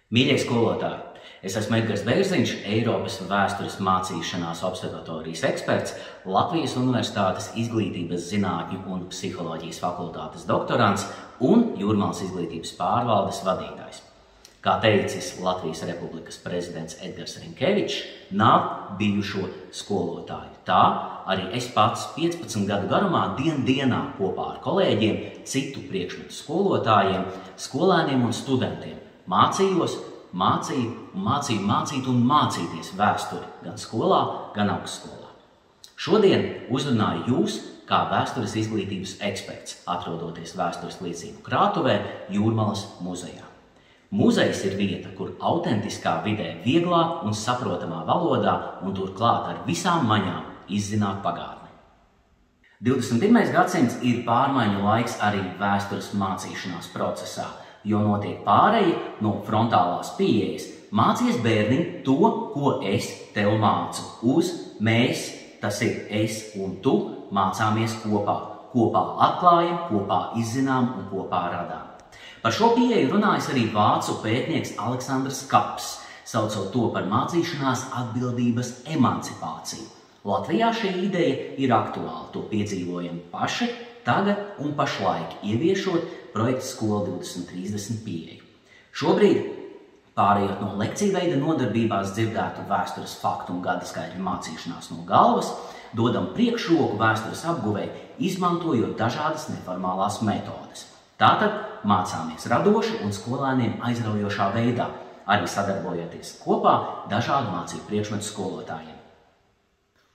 Mīļie skolotāji! Es esmu Edgars Bērziņš, Eiropas vēstures mācīšanās observatorijas eksperts, Latvijas Universitātes izglītības zinātņu un psiholoģijas fakultātes doktorants un Jūrmalas izglītības pārvaldes vadītājs. Kā teicis Latvijas Republikas prezidents Edgars Rinkevičs, nav bijušo skolotāju. Tā arī es pats 15 gadu garumā dienā kopā ar kolēģiem, citu priekšmetu skolotājiem, skolēniem un studentiem mācīju mācīt un mācīties vēsturi gan skolā, gan augstskolā. Šodien uzrunāju jūs kā vēstures izglītības eksperts, atrodoties vēstures liecību krātuvē Jūrmalas muzejā. Muzejs ir vieta, kur autentiskā vidē, vieglā un saprotamā valodā un turklāt ar visām maņām izzināt pagātni. 21. gadsimts ir pārmaiņu laiks arī vēstures mācīšanās procesā, jo notiek pāreja no frontālās pieejas. Mācies bērniņ to, ko es tev mācu, uz mēs, tas ir es un tu, mācāmies kopā. Kopā atklājam, kopā izzinām un kopā radām. Par šo pieeju runājas arī vācu pētnieks Aleksandrs Kaps, saucot to par mācīšanās atbildības emancipāciju. Latvijā šī ideja ir aktuāla, to piedzīvojam paši, tagad un pašlaik, ieviešot projekta Skola 2030 pieeju. Šobrīd, pārējot no lekciju veida nodarbībās dzirdētu vēstures faktu un gadaskaitļu mācīšanās no galvas, dodam priekšroku vēstures apguvei, izmantojot dažādas neformālās metodes. Tātad mācāmies radoši un skolēniem aizraujošā veidā, arī sadarbojoties kopā dažādu mācību priekšmetu skolotājiem.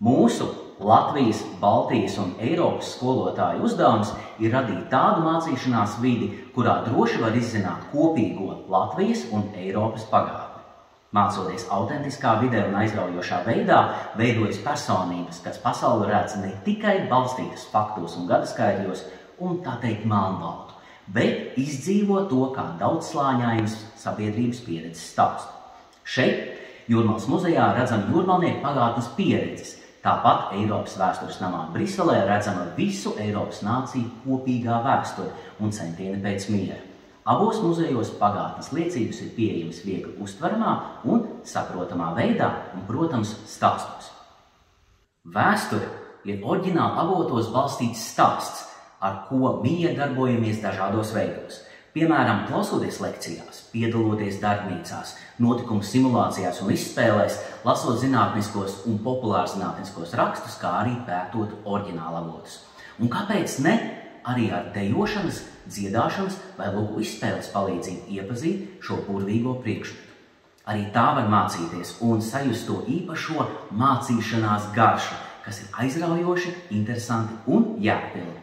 Mūsu Latvijas, Baltijas un Eiropas skolotāju uzdevums ir radīt tādu mācīšanās vidi, kurā droši var izzināt kopīgo Latvijas un Eiropas pagātni. Mācoties autentiskā vidē un aizraujošā veidā, veidojas personības, kas pasauli redz ne tikai balstītas faktos un gadaskaitļos un, tā teikt, melnbaltu, bet izdzīvo to kā daudzslāņainas sabiedrības pieredzes stāstu. Šeit, Jūrmalas muzejā, redzam jūrmalnieku pagātnes pieredzes. Tāpat Eiropas vēstures namā Briselē redzama visu Eiropas nāciju kopīgā vēsture un centieni pēc miera. Abos muzejos pagātnes liecības ir pieejamas viegli uztveramā un saprotamā veidā un, protams, stāstos. Vēsture ir oriģināli avotos balstīts stāsts, ar ko miedarbojamies dažādos veidos. Piemēram, klausoties lekcijās, piedaloties darbnīcās, notikumu simulācijās un izspēlēs, lasot zinātniskos un populārzinātniskos rakstus, kā arī pētot oriģināla avotus. Un kāpēc ne arī ar dejošanas, dziedāšanas vai lūgu izspēles palīdzību iepazīt šo burvīgo priekšmetu. Arī tā var mācīties un sajust to īpašo mācīšanās garšu, kas ir aizraujoši, interesanti un jēgpilni.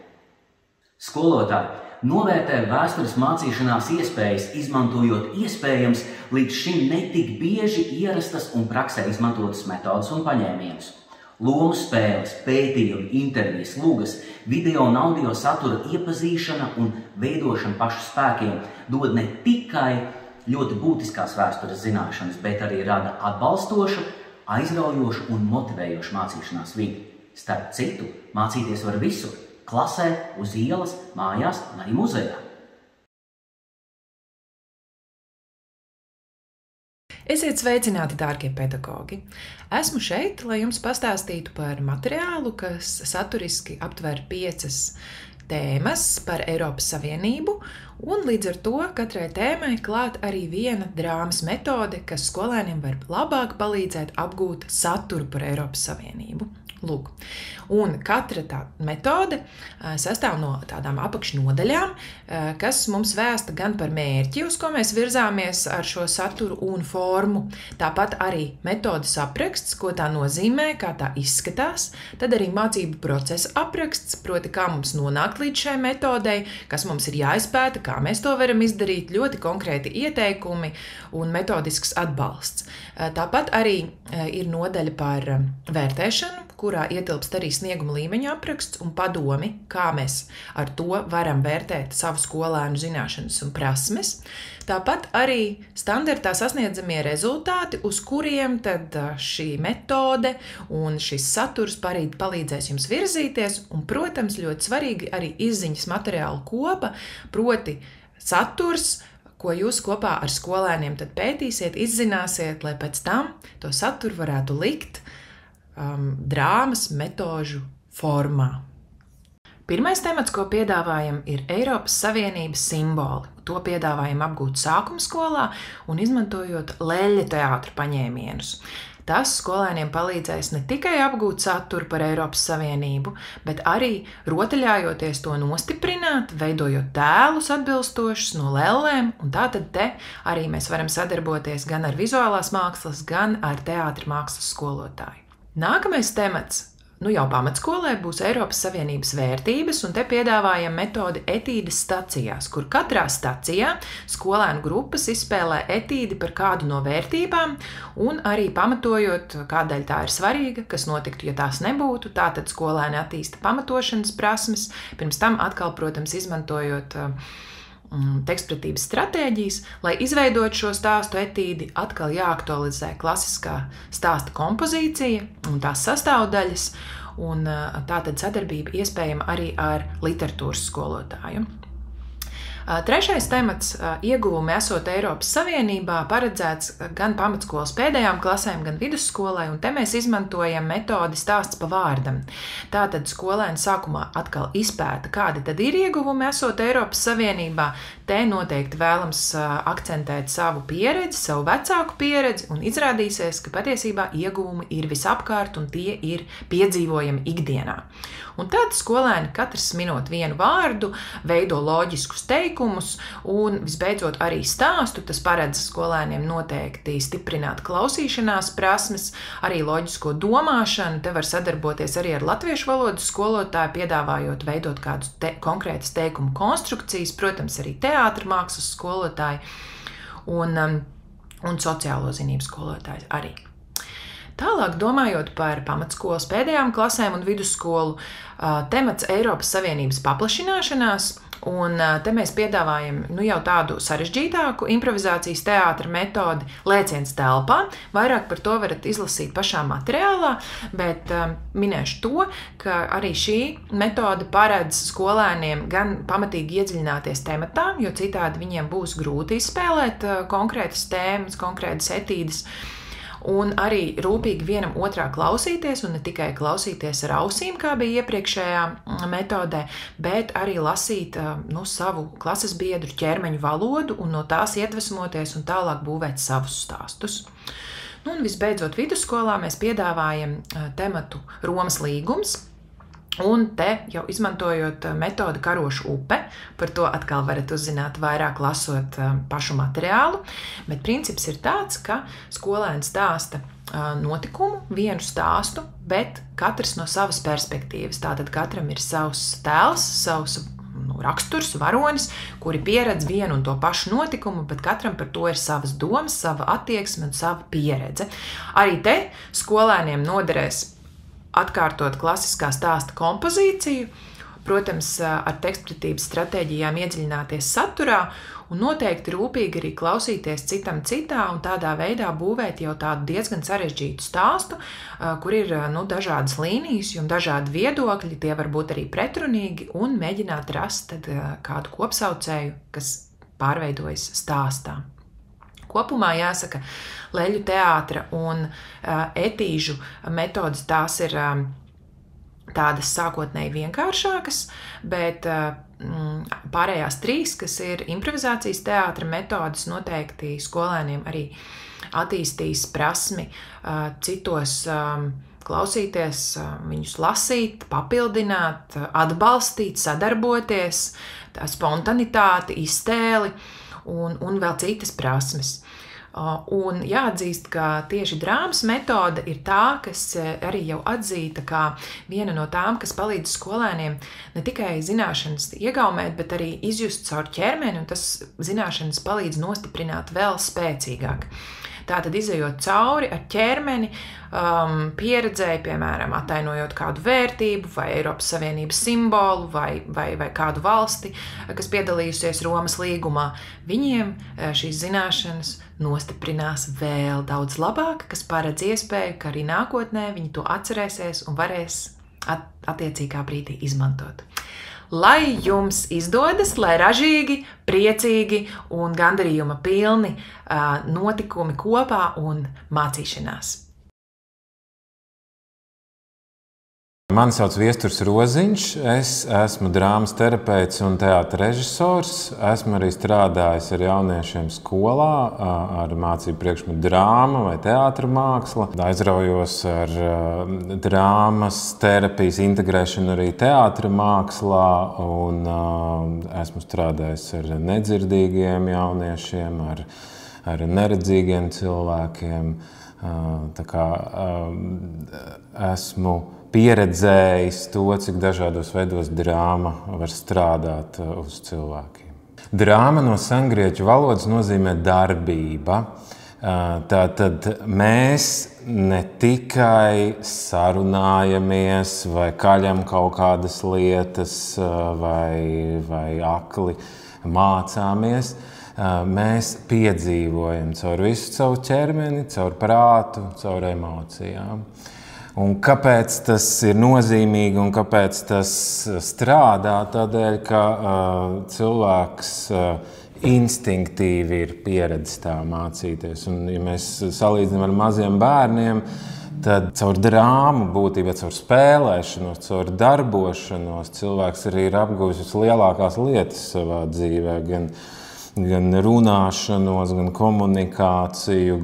Skolotāji novērtē vēstures mācīšanās iespējas, izmantojot iespējams līdz šim netik bieži ierastas un praksē izmantotas metodas un paņēmienus. Lomu spēles, pētījumi, intervijas, lugas, video un audio satura iepazīšana un veidošana pašu spēkiem dod ne tikai ļoti būtiskās vēstures zināšanas, bet arī rada atbalstošu, aizraujošu un motivējošu mācīšanās vidi. Starp citu, mācīties var visur. Klasē, uz ielas, mājās un arī muzejā. Esiet sveicināti, dārgie pedagogi! Esmu šeit, lai jums pastāstītu par materiālu, kas saturiski aptver 5 tēmas par Eiropas Savienību, un līdz ar to katrai tēmai klāt arī viena drāmas metode, kas skolēniem var labāk palīdzēt apgūt saturu par Eiropas Savienību. Lūk. Un katra tā metode sastāv no tādām apakšnodaļām, kas mums vēsta gan par mērķi, uz ko mēs virzāmies ar šo saturu un formu. Tāpat arī metodes apraksts, ko tā nozīmē, kā tā izskatās, tad arī mācību procesa apraksts, proti kā mums nonākt līdz šai metodei, kas mums ir jāizpēta, kā mēs to varam izdarīt, ļoti konkrēti ieteikumi un metodisks atbalsts. Tāpat arī ir nodaļa par vērtēšanu, kurā ietilpst arī snieguma līmeņa apraksts un padomi, kā mēs ar to varam vērtēt savu skolēnu zināšanas un prasmes. Tāpat arī standartā sasniedzamie rezultāti, uz kuriem tad šī metode un šis saturs palīdzēs jums virzīties, un, protams, ļoti svarīgi arī izziņas materiālu kopa, proti saturs, ko jūs kopā ar skolēniem tad pētīsiet, izzināsiet, lai pēc tam to saturu varētu likt drāmas metožu formā. Pirmais temats, ko piedāvājam, ir Eiropas Savienības simboli. To piedāvājam apgūt sākuma skolā un izmantojot leļļa teātra paņēmienus. Tas skolēniem palīdzēs ne tikai apgūt saturu par Eiropas Savienību, bet arī rotaļājoties to nostiprināt, veidojot tēlus atbilstošus no lellēm, un tātad te arī mēs varam sadarboties gan ar vizuālās mākslas, gan ar teātra mākslas skolotāju. Nākamais temats. Jau pamatskolē būs Eiropas Savienības vērtības, un te piedāvājam metodi etīdes stacijās, kur katrā stacijā skolēnu grupas izspēlē etīdi par kādu no vērtībām, un arī pamatojot, kādēļ tā ir svarīga, kas notiktu, ja tās nebūtu. Tātad skolēni attīsta pamatošanas prasmes, pirms tam atkal, protams, izmantojot tekstpratības stratēģijas, lai izveidot šo stāstu etīdi, atkal jāaktualizē klasiskā stāsta kompozīcija un tās sastāvdaļas, un tātad sadarbība iespējama arī ar literatūras skolotāju. Trešais temats - ieguvumi esot Eiropas Savienībā paredzēts gan pamatskolas pēdējām klasēm, gan vidusskolai, un te mēs izmantojam metodi stāsts pa vārdam. Tātad skolēni sākumā atkal izpēta, kādi tad ir ieguvumi esot Eiropas Savienībā. Te noteikti vēlams akcentēt savu pieredzi, savu vecāku pieredzi, un izrādīsies, ka patiesībā ieguvumi ir visapkārt, un tie ir piedzīvojami ikdienā. Un tad skolēni katrs minot vienu vārdu, veido loģiskus teikumus, un visbeidzot arī stāstu. Tas paredz skolēniem noteikti stiprināt klausīšanās prasmes, arī loģisko domāšanu. Te var sadarboties arī ar latviešu valodas skolotāju, piedāvājot veidot kādus konkrētas teikumu konstrukcijas, protams, arī teātra mākslas skolotāji un sociālo zinību skolotāji arī. Tālāk, domājot par pamatskolas pēdējām klasēm un vidusskolu, temats Eiropas Savienības paplašināšanās, un te mēs piedāvājam jau tādu sarežģītāku improvizācijas teātra metodi Lēciens telpā. Vairāk par to varat izlasīt pašā materiālā, bet minēšu to, ka arī šī metode paredz skolēniem gan pamatīgi iedziļināties tematā, jo citādi viņiem būs grūti izspēlēt konkrētas tēmas, konkrētas etīdes, un arī rūpīgi vienam otrā klausīties, un ne tikai klausīties ar ausīm, kā bija iepriekšējā metodē, bet arī lasīt savu klases biedru ķermeņa valodu un no tās iedvesmoties un tālāk būvēt savus stāstus. Un visbeidzot, vidusskolā mēs piedāvājam tematu Romas līgums. Un te jau izmantojot metodi Karoša upe, par to atkal varat uzzināt vairāk lasot pašu materiālu, bet princips ir tāds, ka skolēns stāsta notikumu, vienu stāstu, bet katrs no savas perspektīvas. Tātad katram ir savs tēls, savs raksturs, varonis, kuri pieredz vienu un to pašu notikumu, bet katram par to ir savas domas, sava attieksme un sava pieredze. Arī te skolēniem noderēs atkārtot klasiskā stāsta kompozīciju, protams, ar tekstpratības stratēģijām iedziļināties saturā un noteikti rūpīgi arī klausīties citam citā un tādā veidā būvēt jau tādu diezgan sarežģītu stāstu, kur ir dažādas līnijas un dažādi viedokļi, tie var būt arī pretrunīgi, un mēģināt rast tad kādu kopsaucēju, kas pārveidojas stāstā. Kopumā jāsaka, leļu teātra un etīžu metodas tās ir tādas sākotnēji vienkāršākas, bet pārējās trīs, kas ir improvizācijas teātra metodas, noteikti skolēniem arī attīstīs prasmi citos klausīties, viņus lasīt, papildināt, atbalstīt, sadarboties, spontanitāti, iztēli un vēl citas prasmes. Un jāatzīst, ka tieši drāmas metode ir tā, kas arī jau atzīta kā viena no tām, kas palīdz skolēniem ne tikai zināšanas iegaumēt, bet arī izjust caur ķermeni, un tas zināšanas palīdz nostiprināt vēl spēcīgāk. Tātad izejot cauri ar ķermeni, pieredzēju, piemēram, attainojot kādu vērtību vai Eiropas Savienības simbolu vai kādu valsti, kas piedalījusies Romas līgumā, viņiem šīs zināšanas nostiprinās vēl daudz labāk, kas paredz iespēju, ka arī nākotnē viņi to atcerēsies un varēs attiecīgā brīdī izmantot. Lai jums izdodas, lai ražīgi, priecīgi un gandarījuma pilni notikumi kopā un mācīšanās. Mani sauc Viesturs Roziņš, es esmu drāmas terapeits un teātra režisors. Esmu arī strādājis ar jauniešiem skolā ar mācību priekšmetu drāma vai teātra māksla. Aizraujos ar drāmas terapijas integrēšanu arī teātra mākslā un esmu strādājis ar nedzirdīgiem jauniešiem, ar neredzīgiem cilvēkiem. Tā kā esmu pieredzējis to, cik dažādos veidos drāma var strādāt uz cilvēkiem. Drāma no sengrieķu valodas nozīmē darbība. Tātad mēs ne tikai sarunājamies vai kaļam kaut kādas lietas vai akli mācāmies. Mēs piedzīvojam caur visu savu ķermeni, caur prātu, caur emocijām. Un kāpēc tas ir nozīmīgi un kāpēc tas strādā? Tādēļ, ka cilvēks instinktīvi ir pieredzis tā mācīties. Un, ja mēs salīdzinām ar maziem bērniem, tad caur drāmu, būtībā caur spēlēšanos, caur darbošanos cilvēks arī ir apguvis vislielākās lietas savā dzīvē. Gan runāšanos, gan komunikāciju,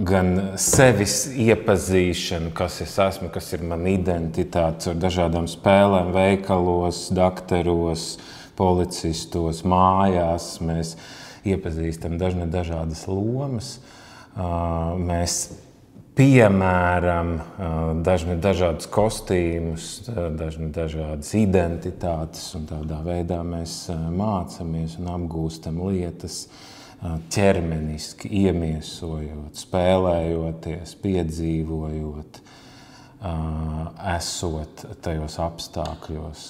gan sevis iepazīšanu, kas es esmu, kas ir mana identitāte, ar dažādām spēlēm, veikalos, dakteros, policistos, mājās. Mēs iepazīstam dažādas lomas. Mēs piemēram dažādus kostīmus, dažādas identitātes, un tādā veidā mēs mācāmies un apgūstam lietas, ķermeniski iemiesojot, spēlējoties, piedzīvojot, esot tajos apstākļos,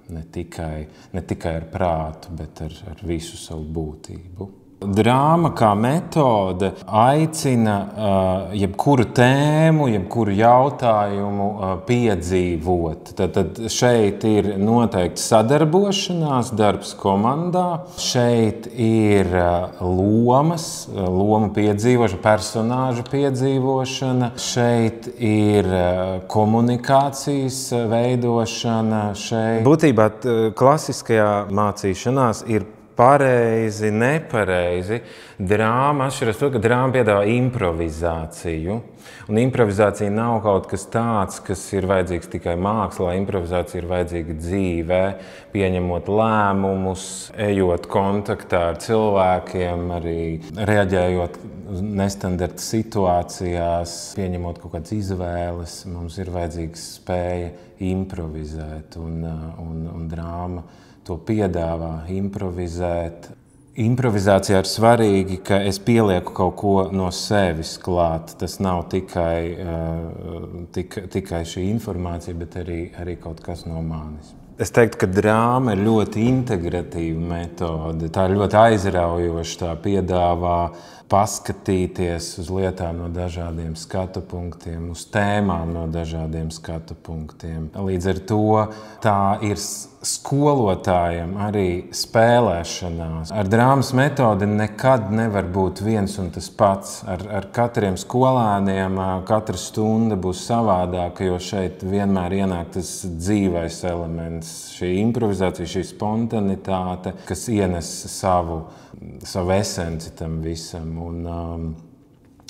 ne tikai ar prātu, bet ar visu savu būtību. Drāma kā metode aicina jebkuru tēmu, jebkuru jautājumu piedzīvot. Tad šeit ir noteikti sadarbošanās, darbs komandā. Šeit ir lomu piedzīvošana, personāžu piedzīvošana. Šeit ir komunikācijas veidošana. Būtībā klasiskajā mācīšanās ir pareizi, nepareizi. Drāma atšķiras to, ka drāma piedāvā improvizāciju. Un improvizācija nav kaut kas tāds, kas ir vajadzīgs tikai mākslā. Improvizācija ir vajadzīga dzīvē, pieņemot lēmumus, ejot kontaktā ar cilvēkiem, arī reaģējot uz nestandarta situācijās, pieņemot kaut kādas izvēles. Mums ir vajadzīga spēja improvizēt, un drāma to piedāvā improvizēt. Improvizācijā ir svarīgi, ka es pielieku kaut ko no sevis klāt. Tas nav tikai šī informācija, bet arī kaut kas no manis. Es teiktu, ka drāma ir ļoti integratīva metode. Tā ir ļoti aizraujoša, tā piedāvā paskatīties uz lietām no dažādiem skatu punktiem, uz tēmām no dažādiem skatu punktiem. Līdz ar to tā ir skolotājiem arī spēlēšanās. Ar drāmas metodi nekad nevar būt viens un tas pats. Ar katriem skolēniem katra stunda būs savādāka, jo šeit vienmēr ienāk tas dzīvais elements, šī improvizācija, šī spontanitāte, kas ienes savu esenci tam visam. Un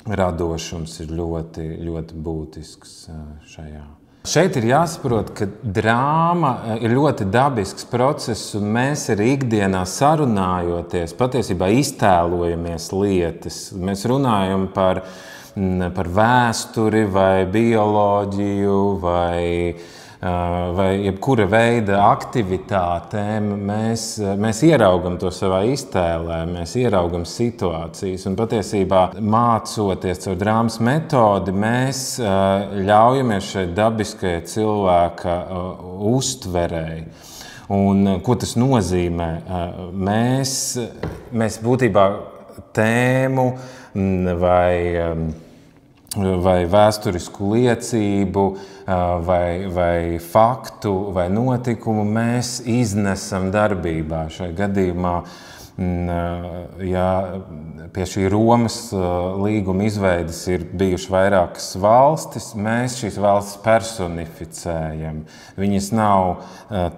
radošums ir ļoti, ļoti būtisks šajā. Šeit ir jāsaprot, ka drāma ir ļoti dabisks process, un mēs arī ikdienā sarunājoties, patiesībā iztēlojamies lietas. Mēs runājam par vēsturi vai bioloģiju vai jebkura veida aktivitātēm. Mēs ieraugam to savā iztēlē, mēs ieraugam situācijas. Un patiesībā mācoties caur drāmas metodi, mēs ļaujamies šai dabiskajai cilvēka uztverei. Un ko tas nozīmē? Mēs būtībā tēmu vai vēsturisku liecību, vai faktu, vai notikumu mēs iznesam darbībā. Šai gadījumā, ja pie šī Romas līguma izveides ir bijušas vairākas valstis, mēs šīs valstis personificējam. Viņas nav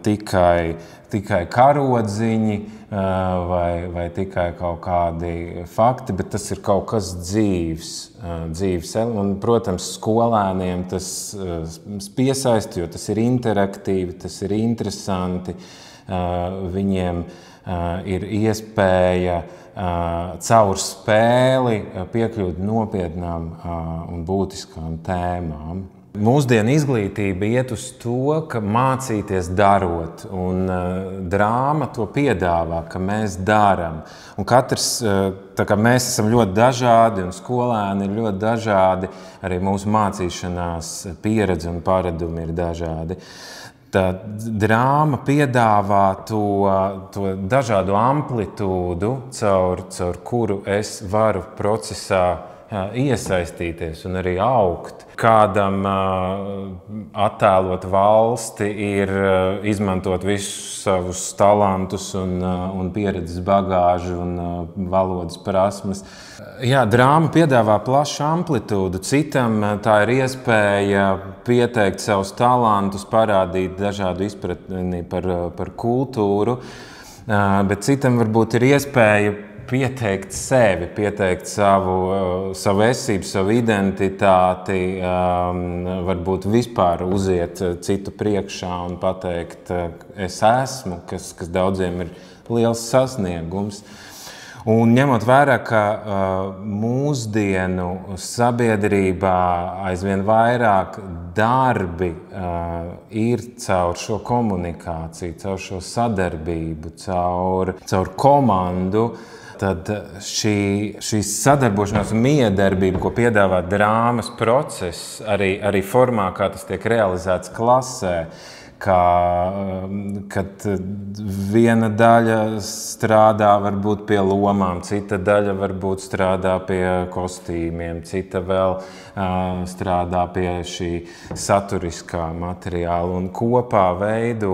tikai karodziņi vai tikai kaut kādi fakti, bet tas ir kaut kas dzīves. Un, protams, skolēniem tas piesaista, jo tas ir interaktīvi, tas ir interesanti. Viņiem ir iespēja caur spēli piekļūt nopietnām un būtiskām tēmām. Mūsdienu izglītība iet uz to, ka mācīties darot, un drāma to piedāvā, ka mēs darām. Un katrs, tā kā mēs esam ļoti dažādi, un skolēni ir ļoti dažādi, arī mūsu mācīšanās pieredze un paradumi ir dažādi. Tā drāma piedāvā to dažādu amplitūdu, caur kuru es varu procesā iesaistīties un arī augt. Kādam attēlot valsti ir izmantot visus savus talantus un pieredzes bagāžu un valodas prasmes. Jā, drāma piedāvā plašu amplitūdu. Citam tā ir iespēja pieteikt savus talantus, parādīt dažādu izpratni par kultūru, bet citam varbūt ir iespēja pieteikt sevi, pieteikt savu esību, savu identitāti, varbūt vispār uziet citu priekšā un pateikt, es esmu, kas daudziem ir liels sasniegums. Un ņemot vērā, ka mūsdienu sabiedrībā aizvien vairāk darbi ir caur šo komunikāciju, caur šo sadarbību, caur komandu, tad šīs sadarbošanās un miedarbība, ko piedāvā drāmas process, arī formā, kā tas tiek realizēts klasē, kad viena daļa strādā varbūt pie lomām, cita daļa varbūt strādā pie kostīmiem, cita vēl strādā pie šī saturiskā materiāla un kopā veido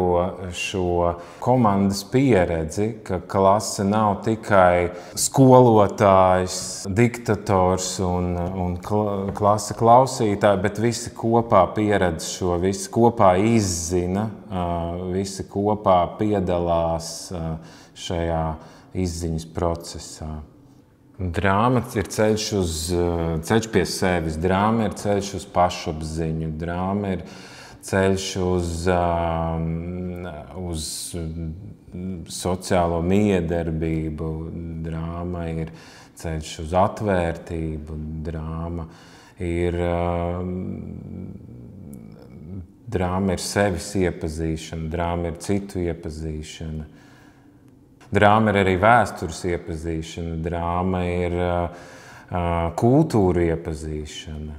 šo komandas pieredzi, ka klase nav tikai skolotājs, diktators un klase klausītāji, bet visi kopā pieredz šo, visi kopā izzina, visi kopā piedalās šajā izziņas procesā. Drāma ir ceļš pie sevis, drāma ir ceļš uz pašapziņu, drāma ir ceļš uz sociālo miedarbību, drāma ir ceļš uz atvērtību, drāma ir sevis iepazīšana, drāma ir citu iepazīšana. Drāma ir arī vēstures iepazīšana, drāma ir kultūra iepazīšana.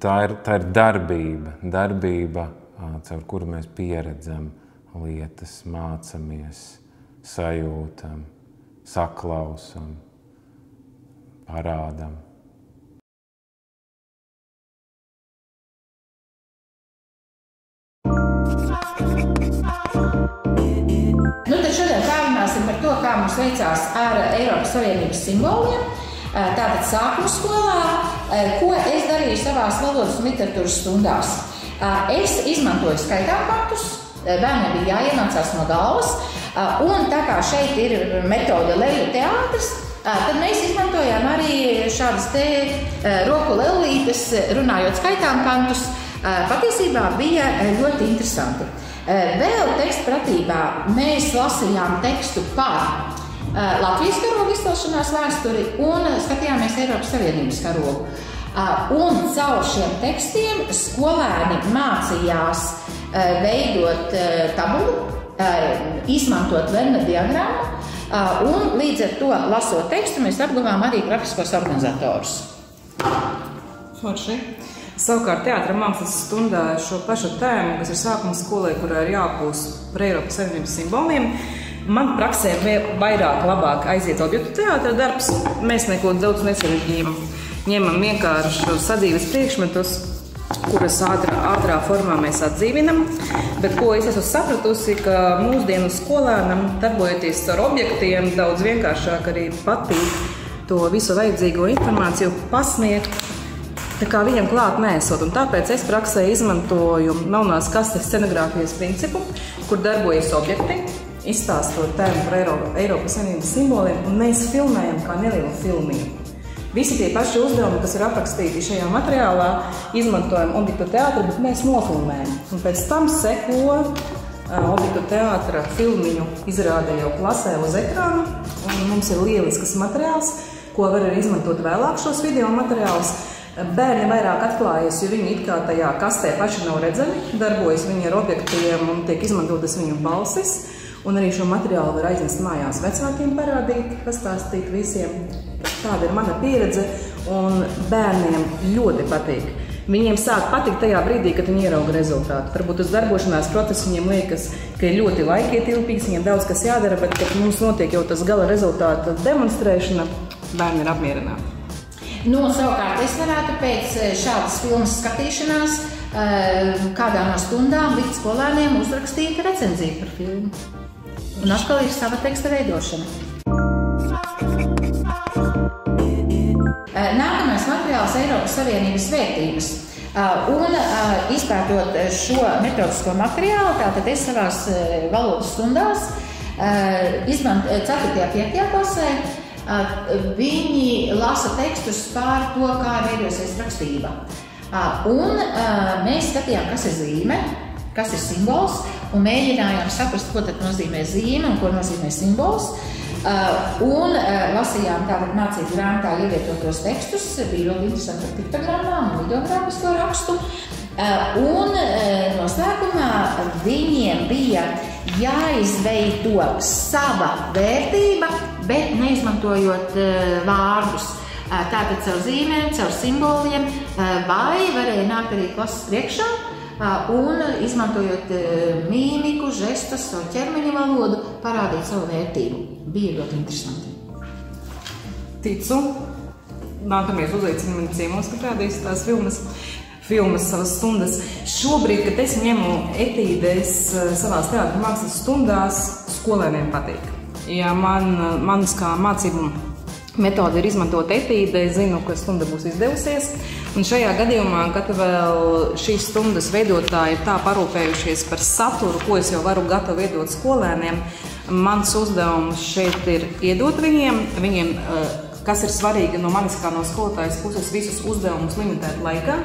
Tā ir darbība, caur kuru mēs pieredzam lietas, mācamies, sajūtam, saklausam, parādam. Tad šodien pārunāsim par to, kā mums veicās ar Eiropas Savienības simboliem, tātad sākuma skolā, ko es darīju savās valodas un literatūras stundās. Es izmantoju skaitāmpantus, bērniem bija jāiemācās no galvas, un tā kā šeit ir metode leju teātris, tad mēs izmantojām arī šādas te roku lellītes, runājot skaitāmpantus. Patiesībā bija ļoti interesanti. Vēl teksta pratībā mēs lasījām tekstu par Latvijas karoga izcelšanās vēsturi un skatījāmies Eiropas Savienības karogu. Un caur šiem tekstiem skolēni mācījās veidot tabulu, izmantot Venna diagrammu un līdz ar to lasot tekstu mēs apguvām arī grafiskos organizatorus. Forši. Savukārt teātra mākslas stundā šo pašu tēmu, kas ir sākuma skolai, kurā ir jāapgūst par Eiropas Savienības simboliem, man praksē vairāk labāk aiziet objektu teātra darbs, mēs neko daudz nesarežģījām. ņemam vienkārši sadzīves priekšmetus, kuras ātrā formā mēs atdzīvinam. Bet ko es esmu sapratusi, ka mūsdienu skolēnam, darbojoties ar objektiem, daudz vienkāršāk arī patīk to visu vajadzīgo informāciju pasniegt, tā kā viņam klāt nesot. Un tāpēc es praksē izmantoju melnās kastes scenogrāfijas principu, kur darbojas objekti, izstāstot tēmu par Eiropas Savienības simboliem, un mēs filmējam kā nelielu filmiņu. Visi tie paši uzdevumi, kas ir aprakstīti šajā materiālā, izmantojam objektu teātru, bet mēs nofilmējam. Un pēc tam seko objektu teātra filmiņu izrāde jau klasē uz ekrāna, un mums ir lielisks materiāls, ko var arī izmantot vēlāk šos video materiālus. Bērni vairāk atklājas, jo viņi it kā tajā kastē paši nav redzami, darbojas viņi ar objektiem un tiek izmantotas viņu balsis. Un arī šo materiālu var aiznest mājās vecākiem parādīt, pastāstīt visiem. Tāda ir mana pieredze, un bērniem ļoti patīk. Viņiem sāk patikt tajā brīdī, kad viņi ierauga rezultātu. Varbūt uz darbošanās procesu viņiem liekas, ka ir ļoti laikietilpīgs, viņiem daudz kas jādara, bet kad mums notiek jau tas gala rezultāta demonstrēšana, bērni ir apmierināti. Savukārt es varētu pēc šādas filmas skatīšanās kādā no stundām likt skolēniem uzrakstīt recenziju par filmu. Un atkal ir sava teksta veidošana. Nākamais materiāls Eiropas Savienības vērtības. Un izpētot šo metodisko materiālu, tātad es savās valodas stundās 4. un 5. klasē viņi lasa tekstus par to, kā veidosies rakstība. Un mēs skatījām, kas ir zīme, kas ir simbols, un mēģinājām saprast, ko tad nozīmē zīme un ko nozīmē simbols. Un lasījām tātad mācību grāmatā ievietotos tekstus, bija ļoti interesanti ar piktogrammām un ideogrāfisko rakstu. Un noslēgumā viņiem bija jāizveido sava vērtība, bet neizmantojot vārdus. Tātad caur zīmēm, caur simboliem, vai varēja nākt arī klases priekšā un izmantojot mīmiku, žestus, savu ķermeņa valodu, parādīt savu vērtību. Bija ļoti interesanti. Ticu, nākamies uzaicinājumi ciemos, kad rādīs tās filmas savas stundas. Šobrīd, kad es ņemu etīdes savās teātra mākslas stundās, skolēniem patīk. Ja manas kā mācību metode ir izmantot etīde, es zinu, ka stunda būs izdevusies. Un šajā gadījumā, kad vēl šīs stundas veidotāji ir tā parūpējušies par saturu, ko es jau varu gatavi veidot skolēniem, mans uzdevums šeit ir iedot viņiem, kas ir svarīgi no manis kā no skolotājas puses, visus uzdevumus limitēt laikā,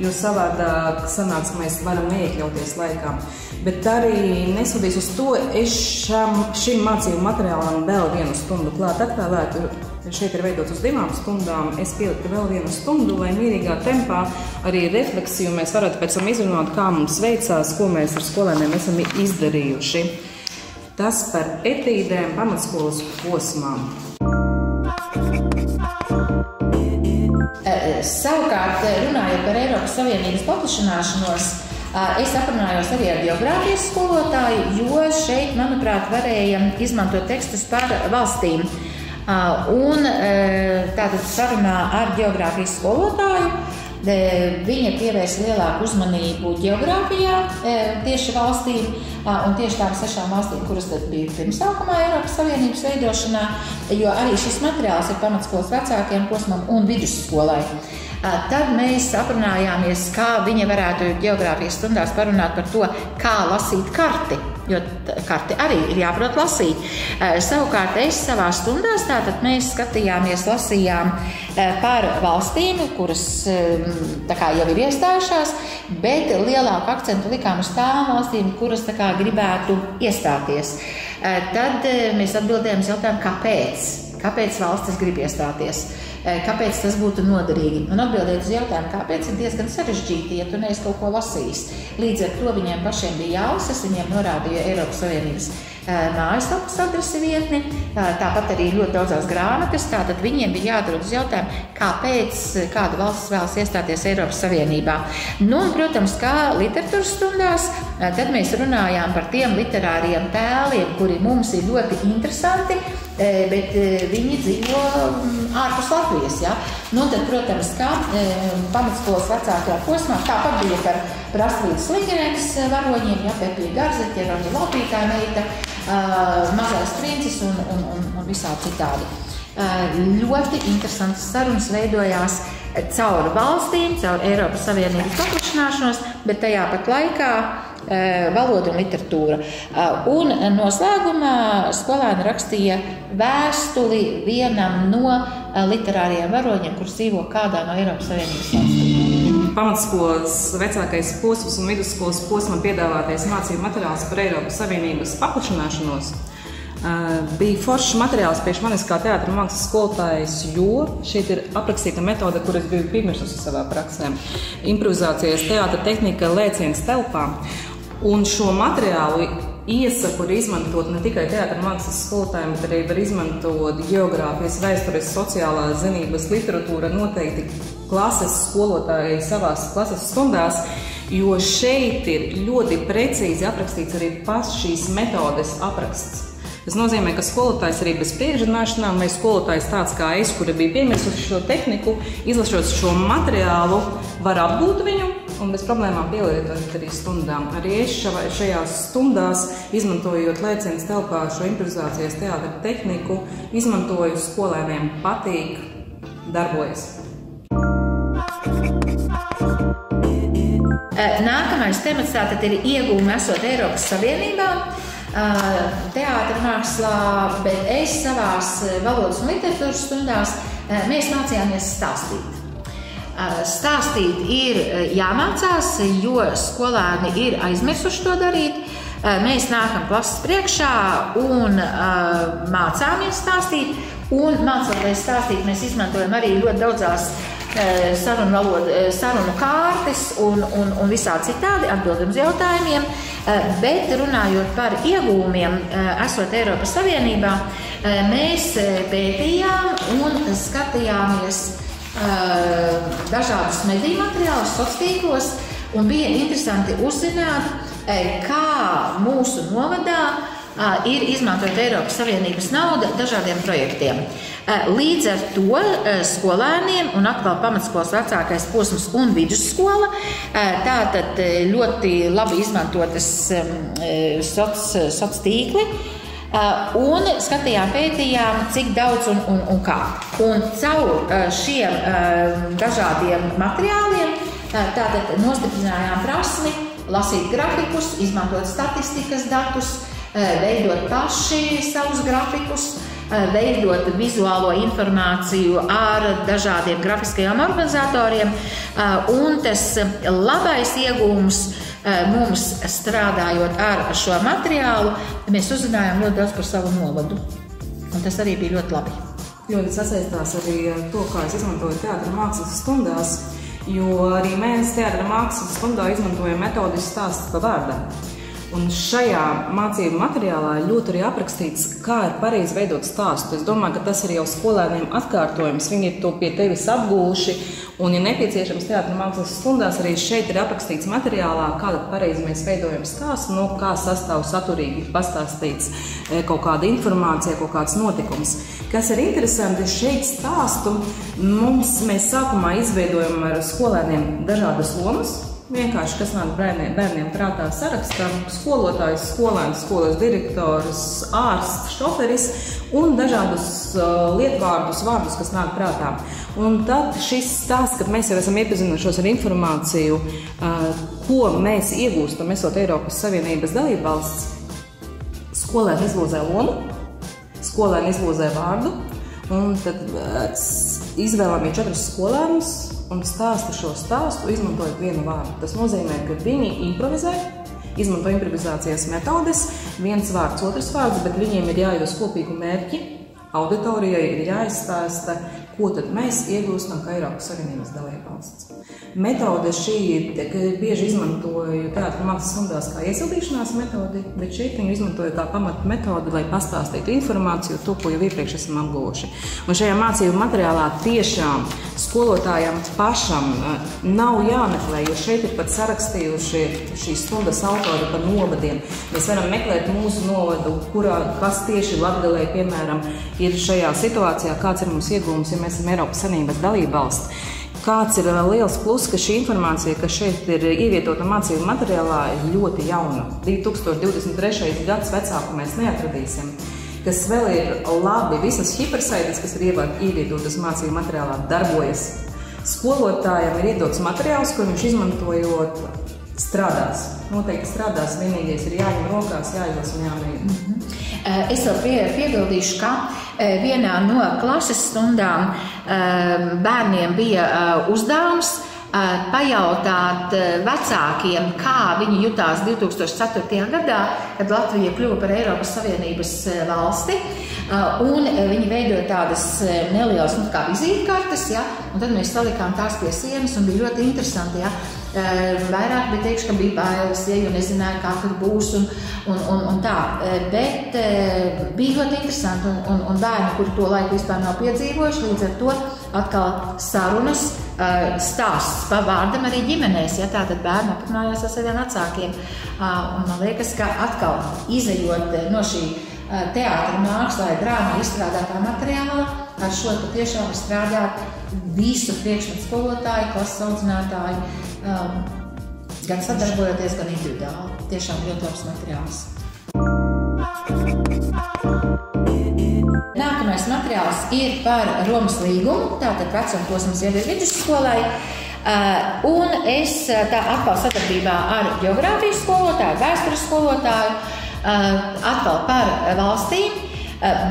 jo savādāk sanāks, mēs varam neiekļauties laikā. Bet arī nesoties uz to, es šim mācību materiālam vēl vienu stundu klāt atvēlētu. Šeit ir veidots uz 2 stundām, es pieliktu vēl vienu stundu, lai mierīgā tempā arī refleksiju mēs varētu pēc tam izrunāt, kā mums veicās, ko mēs ar skolēniem esam izdarījuši. Tas par etīdēm pamatskolas posmām. Savukārt, runājot par Eiropas Savienības paplašināšanos, es aprunājos arī ar geogrāfijas skolotāju, jo šeit, manuprāt, varēja izmantot tekstus par valstīm. Un tātad sarunā ar geogrāfijas skolotāju viņa pievērsa lielāku uzmanību geogrāfijā tieši valstīm un tieši tām 6 valstīm, kuras tad bija pirmsākumā Eiropas Savienības veidošanā, jo arī šis materiāls ir pamatskolas vecākiem posmam un vidusskolai. Tad mēs aprunājāmies, kā viņa varētu geogrāfijas stundās parunāt par to, kā lasīt karti, jo karti arī ir jāprot lasīt. Savukārt es savā stundās, tātad mēs skatījāmies, lasījām par valstīm, kuras tā kā jau ir iestājušās, bet lielāku akcentu likām uz tām valstīm, kuras tā kā gribētu iestāties. Tad mēs atbildējām uz jautājumu, kāpēc? Kāpēc valstis grib iestāties? Kāpēc tas būtu noderīgi? Un atbildēt uz jautājumu, kāpēc ir diezgan sarežģīti, ja tu neesi kaut ko lasījis. Līdz ar to viņiem pašiem bija jālasas, viņiem norādīja Eiropas Savienības mājaslapas adresi vietni, tāpat arī ļoti daudzās grāmatas. Tātad viņiem bija jāatrod uz jautājumu, kāpēc kāda valsts vēlas iestāties Eiropas Savienībā. Nu, un, protams, kā literatūras stundās, tad mēs runājām par tiem literāriem tēliem, kuri mums ir ļoti interesanti, bet viņi dzīvo ārpus Latvijas. Ja? Nu, tad, protams, kā pamatskolas vecākajā posmā, tāpat bija par Astrīdas Lindgrēnas varoņiem, ja, Pepija Garzeķa, Roņa Laupītāja meita, Mazais princis un visādi citādi. Ļoti interesants sarunas veidojās caur valstīm, caur Eiropas Savienības paplašināšanos, bet tajā pat laikā valoda un literatūra. Un noslēgumā skolēni rakstīja vēstuli vienam no literāriem varoņiem, kurš dzīvo kādā no Eiropas Savienības valstīm. Pamatskolas vecākais posms un vidusskolas posmam piedāvātais mācību materiāls par Eiropas Savienības paplašināšanos bija foršs materiāls priekš manis kā teātra mākslas skolotājas, jo šeit ir aprakstīta metode, kuras biju piemirsusi savā praksē. Improvizācijas teātra tehnika lēciens telpā. Un šo materiālu iesaku ir izmantot ne tikai teātra mākslas skolotājiem, bet arī var izmantot geogrāfijas, vēstures, sociālās zinības, literatūra, noteikti klases skolotāji savās klases stundās, jo šeit ir ļoti precīzi aprakstīts arī pats šīs metodes apraksts. Tas nozīmē, ka skolotājs arī bez priekšzināšanām vai skolotājs tāds kā es, kura bija piemirsusi šo tehniku, izlasot šo materiālu, var apgūt viņu un bez problēmām pielietot arī stundām. Arī es šajās stundās, izmantojot lēciens telpā šo improvizācijas teātra tehniku, izmantoju skolēniem patīk, darbojas. Nākamais temats tātad ir iegūmi esot Eiropas Savienībā. Teātra mākslā, bet es savās valodas un literatūras stundās mēs mācījāmies stāstīt. Stāstīt ir jāmācās, jo skolēni ir aizmirsuši to darīt. Mēs nākam klases priekšā un mācāmies stāstīt. Un mācoties stāstīt, mēs izmantojam arī ļoti daudzās sarunu kārtas un visādi citādi atbildam uz jautājumiem. Bet runājot par iegūmiem, esot Eiropas Savienībā, mēs pētījām un skatījāmies dažādus mediju materiālus sociālos tīklos, un bija interesanti uzzināt, kā mūsu novadā ir izmantot Eiropas Savienības naudu dažādiem projektiem. Līdz ar to skolēniem un atkal pamatskolas vecākais posms un vidusskola, tātad ļoti labi izmantotas soc tīkli, un skatījām, pētījām, cik daudz un kā. Un caur šiem dažādiem materiāliem tātad nostiprinājām prasmi, lasīt grafikus, izmantot statistikas datus, veidot paši savus grafikus, veidot vizuālo informāciju ar dažādiem grafiskajiem organizatoriem, un tas labais iegūms mums strādājot ar šo materiālu, mēs uzzinājām ļoti daudz par savu novadu, un tas arī bija ļoti labi. Ļoti sasaistās arī to, kā es izmantoju teātra mākslas stundās, jo arī mēs teātra mākslas stundā izmantojam metodis stāsts pa vārdam. Un šajā mācību materiālā ļoti arī aprakstīts, kā ir pareizi veidot stāstu. Es domāju, ka tas ir jau skolēniem atkārtojums. Viņi ir to pie tevis apgūši. Un, ja nepieciešams teātra mākslas stundās, arī šeit ir aprakstīts materiālā, kāda pareizi mēs veidojam stāstu, no kā sastāv saturīgi pastāstīts kaut kāda informācija, kaut kāds notikums. Kas ir interesanti, šeit stāstu mēs sākumā izveidojam ar skolēniem dažādas lomas. Vienkārši, kas nāk bērniem prātā sarakstam, skolotājs, skolēns, skolas direktors, ārsts, šoferis un dažādus lietvārdus, vārdus, kas nāk prātā. Un tad šis stāsts, kad mēs jau esam iepazinušos ar informāciju, ko mēs iegūstam, esot Eiropas Savienības dalībvalsts, skolēni izlozē lomu, skolēni izlozē vārdu, un tad izvēlamies 4 skolēnus, un stāsta šo stāstu, izmantojot vienu vārdu. Tas nozīmē, ka viņi improvizē, izmanto improvizācijas metodes, viens vārds, otrs vārds, bet viņiem ir jāiet uz kopīgu mērķi. Auditorijai ir jāizstāsta, ko tad mēs iegūstam kā Eiropas Savienības dalībvalsts. Metode šī bieži izmantoju teātra mākslas stundās kā iesildīšanās metodi, bet šeit viņu izmantoju kā pamatu metodi, lai pastāstītu informāciju, to, ko jau iepriekš esam apguvuši. Un šajā mācību materiālā tiešām skolotājiem pašam nav jāmeklē, jo šeit ir pat sarakstījuši šīs stundas autori par novadiem. Mēs varam meklēt mūsu novadu, kas tieši Latgalē, piemēram, ir šajā situācijā, kāds ir mums iegūms, ja mēs esam Eiropas Savienības dalībvalsts. Kāds ir liels plus, ka šī informācija, kas šeit ir ievietota mācību materiālā, ir ļoti jauna. 2023. gads vecāku mēs neatradīsim. Kas vēl ir labi, visas hipersaites, kas ir ievietotas mācību materiālā, darbojas. Skolotājiem ir iedots materiāls, ko viņš izmantojot strādās. Noteikti strādās, vienīgais ir jāņem rokās, jāizlas un jāmēģina. Es vēl piebildīšu, ka vienā no klases stundām bērniem bija uzdevums pajautāt vecākiem, kā viņi jutās 2004. gadā, kad Latvija kļuva par Eiropas Savienības valsti. Un viņi veidoja tādas nelielas kā vizītkartes, ja? Un tad mēs salikām tās pie sienas un bija ļoti interesanti. Ja? Vairāk bija teikšu, ka bija bailes, ja, jo nezināja, kā tur būs un tā. Bet bija ļoti interesanti un bērni, kuri to laiku vispār nav piedzīvojuši, līdz ar to atkal sarunas, stāsts pa vārdam arī ģimenēs, ja tātad bērni aprunājās ar saviem vecākiem. Un man liekas, ka atkal izejot no šī teātra mākslā, drāma izstrādātā materiālā, ar šo patiešām ir strādāt visu priekšmetu skolotāju, klases audzinātāju, gan sadarbojoties, gan individuāli. Tiešām ļoti labs materiāls. Nākamais materiāls ir par Romas līgumu, tātad vecuma posms jau ir vidusskolai. Un es tā atkal sadarbībā ar geogrāfijas skolotāju, vēstures skolotāju, atkal par valstīm,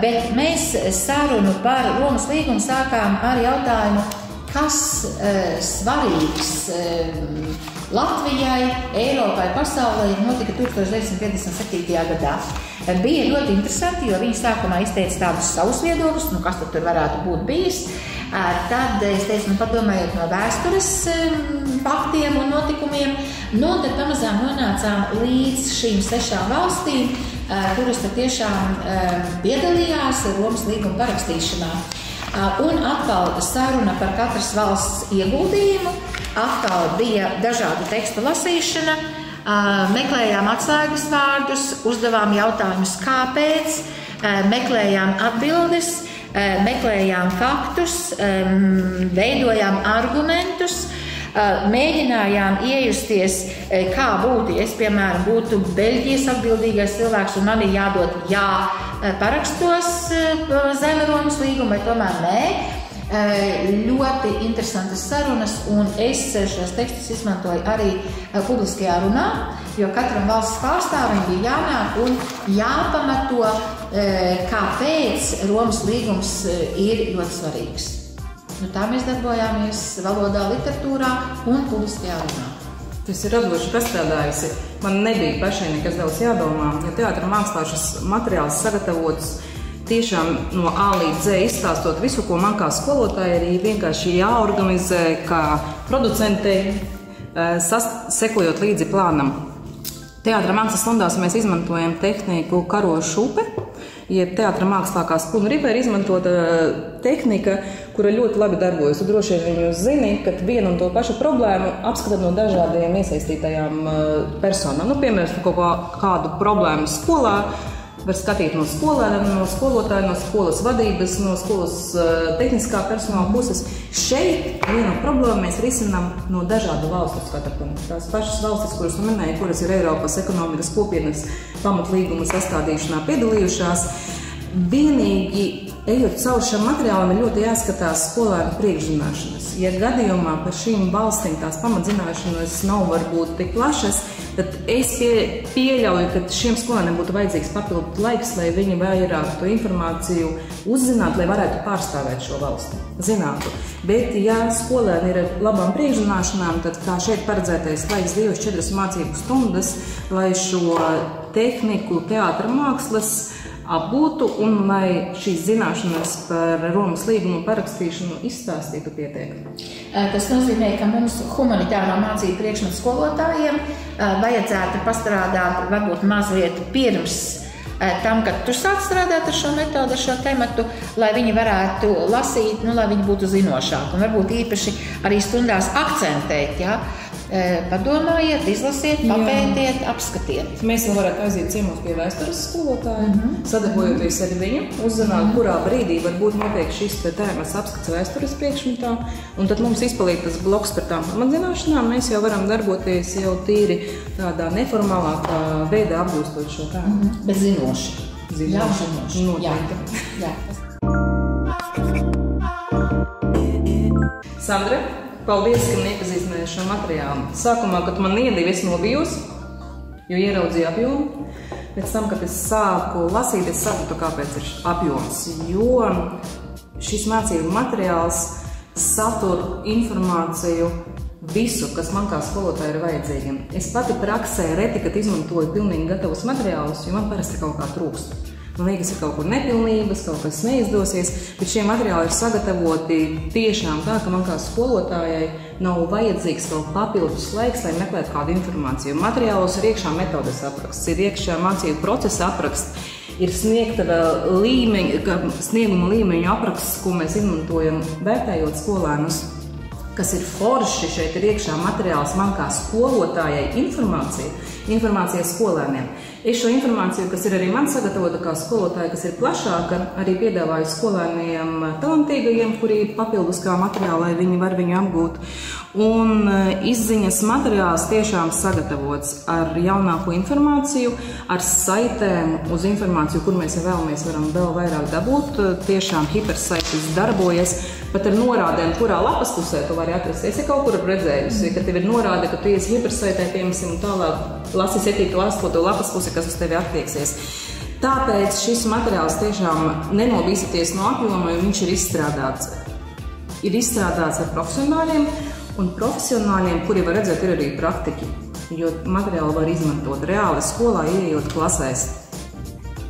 bet mēs sarunu par Romas līgumu sākām ar jautājumu, kas svarīgs Latvijai, Eiropai, pasaulē notika 1957. gadā. Bija ļoti interesanti, jo viņi sākumā izteica tādus savus viedokļus, kas tad tur varētu būt bijis. Tad es teicu, padomājiet no vēstures faktiem un notikumiem, un tad pamazām nonācām līdz šīm 6 valstīm, kuras tad tiešām piedalījās Romas līguma parakstīšanā. Un atkal saruna par katras valsts ieguldījumu, atkal bija dažādu tekstu lasīšana, meklējām atslēgas vārdus, uzdevām jautājumus kāpēc, meklējām atbildes, meklējām faktus, veidojām argumentus, mēģinājām iejusties, kā būtu, ja es, piemēram, būtu Beļģijas atbildīgais cilvēks un manī jādod jā parakstos zem Romas līgumu, vai tomēr nē. Ļoti interesantas sarunas, un es šos tekstus izmantoju arī publiskajā runā, jo katram valsts pārstāvim bija jānāk un jāpamato, kāpēc Romas līgums ir ļoti svarīgs. Tā mēs darbojāmies valodā, literatūrā un publiskajā runā. Tas ir radoši pastrādājusi. Man nebija pašai nekas daudz jādomā, jo teātra mākslā šis materiāls sagatavots tiešām no A līdz Z, izstāstot visu, ko man kā skolotāji arī vienkārši jāorganizē kā producentei, sekojot līdzi plānam. Teātra mākslas stundās mēs izmantojam tehniku karošu upe, jeb teātra mākslā kā spunu ripa ir izmantota tehnika, kura ļoti labi darbojas. Droši vien jūs zini, ka vienu un to pašu problēmu apskatāt no dažādiem iesaistītajām personām. Piemēram, kādu problēmu skolā var skatīt no skolēniem, no skolotāja, no skolas vadības, no skolas tehniskā personāla puses. Šeit vienu problēmu mēs risinām no dažādu valstu skatu punktu. Tās pašas valstis, kuras minēju, kuras ir Eiropas ekonomikas kopienas pamatlīguma sastādīšanā piedalījušās, vienīgi ejot cauri šam materiālam ir ļoti jāskatās skolēnu priekšzināšanas. Ja gadījumā par šīm valstīm tās pamatzināšanas nav varbūt tik plašas, tad es pieļauju, ka šiem skolēniem būtu vajadzīgs papildu laiks, lai viņi vairāk to informāciju uzzinātu, lai varētu pārstāvēt šo valsti, zinātu. Bet, ja skolēni ir ar labām priekšzināšanām, tad kā šeit paredzētais laiks 2-4 mācību stundas, lai šo tehniku teātra mākslas apgūtu un lai šīs zināšanas par Romas līgumu parakstīšanu izstāstītu pietiek. Tas nozīmē, ka mums humanitāro mācību priekšmetu skolotājiem vajadzētu pastrādāt varbūt mazliet pirms tam, kad tu sāc strādāt ar šo metodu, ar šo tematu, lai viņi varētu lasīt, lai viņi būtu zinošāki. Un varbūt īpaši arī stundās akcentēt, ja? Padomājiet, izlasiet, papētiet, apskatiet. Mēs vēl varētu aiziet ciemos pie vēstures skolotāja, sadarbojoties ar viņu, uzzināt, kurā brīdī varbūt notiek šis tēmas apskats vēstures priekšmetā, un tad mums izpalīd tas bloks par tām pamatzināšanām. Mēs jau varam darboties jau tīri tādā neformālākā veidā apgūstot šo tēmu. Bet zinoši. Jā, zinoši. Noteikti. Jā. Sandra, paldies, ka nepazīstināji šo materiālu. Sākumā, kad man iedīja, es nobijos, jo ieraudzīju apjomu. Pēc tam, kad es sāku lasīt, es sapratu, kāpēc ir apjoms. Jo šis mācību materiāls satur informāciju visu, kas man kā skolotāja ir vajadzīga. Es pati praksē reti, kad izmantoju pilnīgi gatavus materiālus, jo man parasti kaut kā trūkst. Man liekas, ir kaut kur nepilnības, kaut kas neizdosies, bet šie materiāli ir sagatavoti tiešām tā, ka man kā skolotājai nav vajadzīgs vēl papildus laiks, lai meklētu kādu informāciju. Materiālos ir iekšā metodes apraksts, ir iekšā mācību procesa apraksts, ir sniegta vēl snieguma līmeņa apraksts, ko mēs izmantojam vērtējot skolēnus, kas ir forši. Šeit ir iekšā materiāls man kā skolotājai informācija skolēniem. Es šo informāciju, kas ir arī man sagatavota kā skolotāja, kas ir plašāka, arī piedāvāju skolēniem talantīgajiem, kuri papildus kā materiāli, lai viņi var viņu apgūt. Un izziņas materiāls tiešām sagatavots ar jaunāko informāciju, ar saitēm uz informāciju, kur mēs vēlamies varam vēl vairāk dabūt. Tiešām hipersaites darbojas, pat ar norādēm, kurā lapas pusē tu vari atrast. Es kaut kur redzējusi, ka tev ir norāde, ka tu iesi hipersaitē, piemēram, tālāk lasi 7. 8. lapas pusi, kas uz tevi attieksies. Tāpēc šis materiāls tiešām nenobīsties no apjoma, jo viņš ir izstrādāts. Ir izstrādāts ar profesionāļiem, un profesionāļiem, kuri var redzēt, ir arī praktiķi, jo materiālu var izmantot reāli skolā, ieejot klasēs.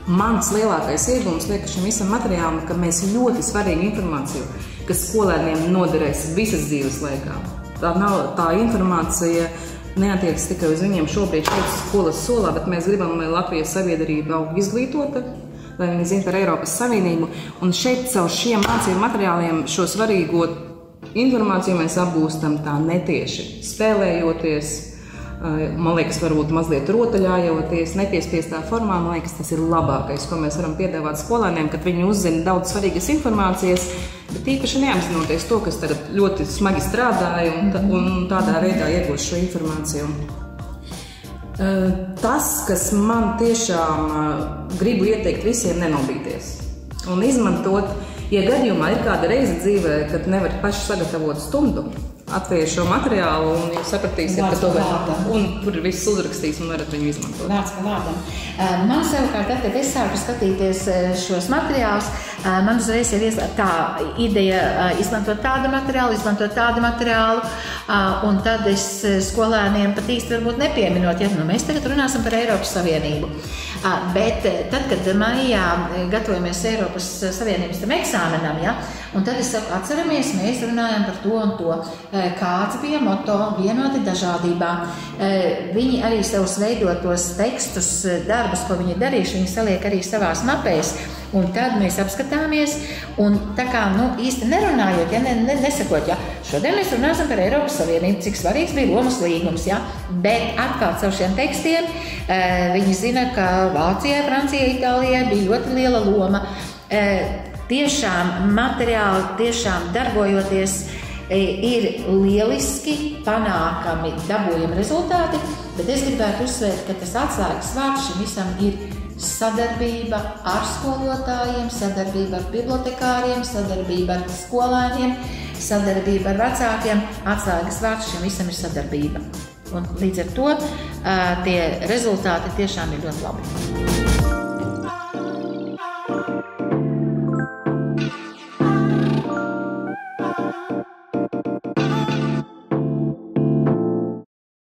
Mans lielākais iegūms liekas šim visam materiālam, ka mēs ļoti svarīgu informāciju, kas skolēniem noderēs visas dzīves laikā. Tā informācija neatiecas tikai uz viņiem šobrīd skolas solā, bet mēs gribam, lai Latvijas sabiedrība aug izglītota, lai viņi zina par Eiropas Savienību. Un šeit caur šiem mācību materiāliem šo svarīgo informāciju mēs apgūstam tā netieši, spēlējoties, man liekas, varbūt mazliet rotaļājoties, nepiespiestā formā. Man liekas, tas ir labākais, ko mēs varam piedāvāt skolēniem, kad viņi uzzina daudz svarīgas informācijas, bet īpaši neapzinoties to, kas tagad ļoti smagi strādāja un tādā veidā iegūst šo informāciju. Tas, kas man tiešām gribu ieteikt visiem, nenobīties un izmantot, ja gadījumā ir kāda reize dzīvē, kad nevar paši sagatavot stundu, atvērt šo materiālu un jūs sapratīsiet, ka to var, un kur viss uzrakstīs un varat viņu izmantot. Vārds pa vārdam. Man savukārt, tad, kad es sāku skatīties šos materiālus, man uzreiz ir tā ideja izmantot tādu materiālu, un tad es skolēniem pat īsti varbūt nepieminot, ja mēs tagad runāsim par Eiropas Savienību. Bet tad, kad maijā gatavojamies Eiropas Savienības tam eksāmenam, ja, un tad es saku, atceramies, mēs runājam par to un to, kāds bija moto vienoti dažādībā. Viņi arī savus veidotos tekstus, darbus, ko viņi darījuši, viņi saliek arī savās mapēs, un tad mēs apskatāmies, un tā kā, īsti nerunājot, ja, nesakot, ja, šodien mēs runāsim par Eiropas Savienību, cik svarīgs bija Romas līgums, ja, bet atkal caur šiem tekstiem viņi zina, ka Vācijai, Francijai, Itālijai bija ļoti liela loma. Tiešām materiāli, tiešām darbojoties, ir lieliski panākami dabūjami rezultāti, bet es gribētu uzsvērt, ka tas atslēgas vārds šim visam ir sadarbība ar skolotājiem, sadarbība ar bibliotekāriem, sadarbība ar skolēniem, sadarbība ar vecākiem. Atslēgas vārds šim visam ir sadarbība. Un līdz ar to tie rezultāti tiešām ir ļoti labi.